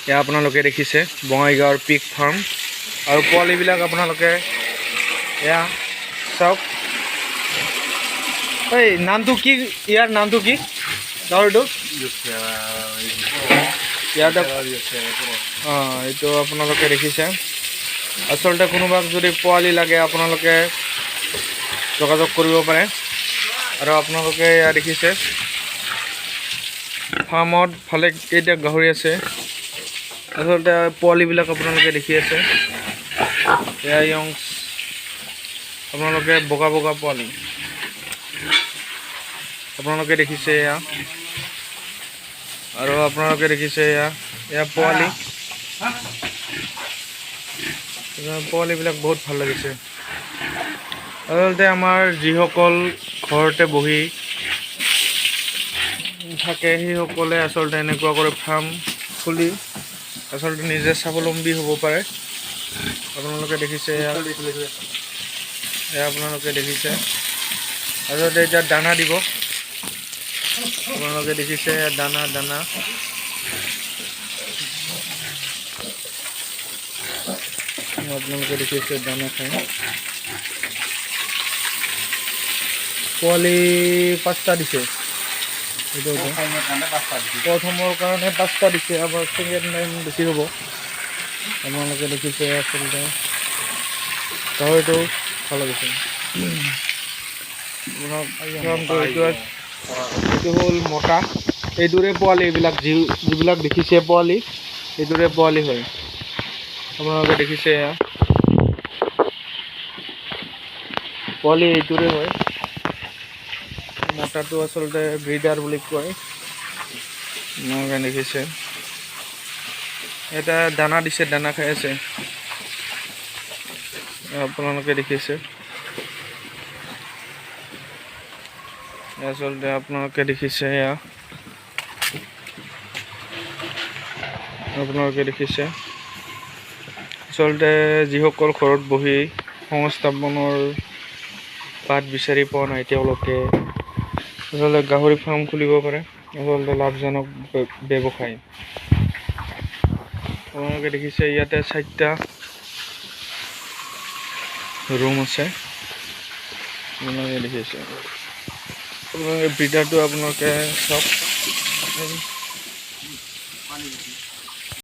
এয়া আপোনালোকে দেখিছে বঙাইগাঁৱৰ পিক ফাৰ্ম আৰু পোৱালিবিলাক আপোনালোকে এয়া চাওক। এই নামটো কি, ইয়াৰ নামটো কি গাহৰিটো? ইয়াতে এইটো আপোনালোকে দেখিছে। আচলতে কোনোবাক যদি পোৱালি লাগে আপোনালোকে যোগাযোগ কৰিব পাৰে। আৰু আপোনালোকে এয়া দেখিছে ফাৰ্মত ভালে কেইটা গাহৰি আছে। আচলতে পোৱালিবিলাক আপোনালোকে দেখি আছে, এয়া য়ংছ আপোনালোকে বগা বগা পোৱালি আপোনালোকে দেখিছে এয়া। আৰু আপোনালোকে দেখিছে এয়া পোৱালিবিলাক বহুত ভাল লাগিছে। আচলতে আমাৰ যিসকল ঘৰতে বহি থাকে সেইসকলে আচলতে এনেকুৱা কৰি ফাৰ্ম খুলি আচলতে নিজে স্বাৱলম্বী হ'ব পাৰে। আপোনালোকে দেখিছে আপোনালোকে দেখিছে আচলতে এতিয়া দানা দিব। আপোনালোকে দেখিছে দানা আপোনালোকে দেখিছে দানা খাই। পোৱালি 5টা দিছে, প্ৰথমৰ কাৰণে 5টা দিছে, আবাৰ সেকেন্ড টাইম বেছি হ'ব। আপোনালোকে দেখিছে আচলতে গাহৰিটো ভাল লাগিছে। এইটো হ'ল মতা, এইটোৰে পোৱালি এইবিলাক যিবিলাক দেখিছে পোৱালি এইটোৰে পোৱালি হয়। আপোনালোকে দেখিছে পোৱালি এইটোৰে হয়। মতাটো আচলতে ব্ৰিডাৰ বুলি কয়। আপোনালোকে দেখিছে এটা দানা দিছে, দানা খাই আছে। আপোনালোকে দেখিছে আচলতে আপোনালোকে দেখিছে আচলতে যিসকল ঘৰত বহি সংস্থাপনৰ বাট বিচাৰি পোৱা নাই তেওঁলোকে আচলতে গাহৰি ফাৰ্ম খুলিব পাৰে। আচলতে লাভজনক ব্যৱসায়। আপোনালোকে দেখিছে ইয়াতে 4টা ৰুম আছে। আপোনালোকে দেখিছে আপোনালোকে ব্ৰিডাৰটো আপোনালোকে চাওক।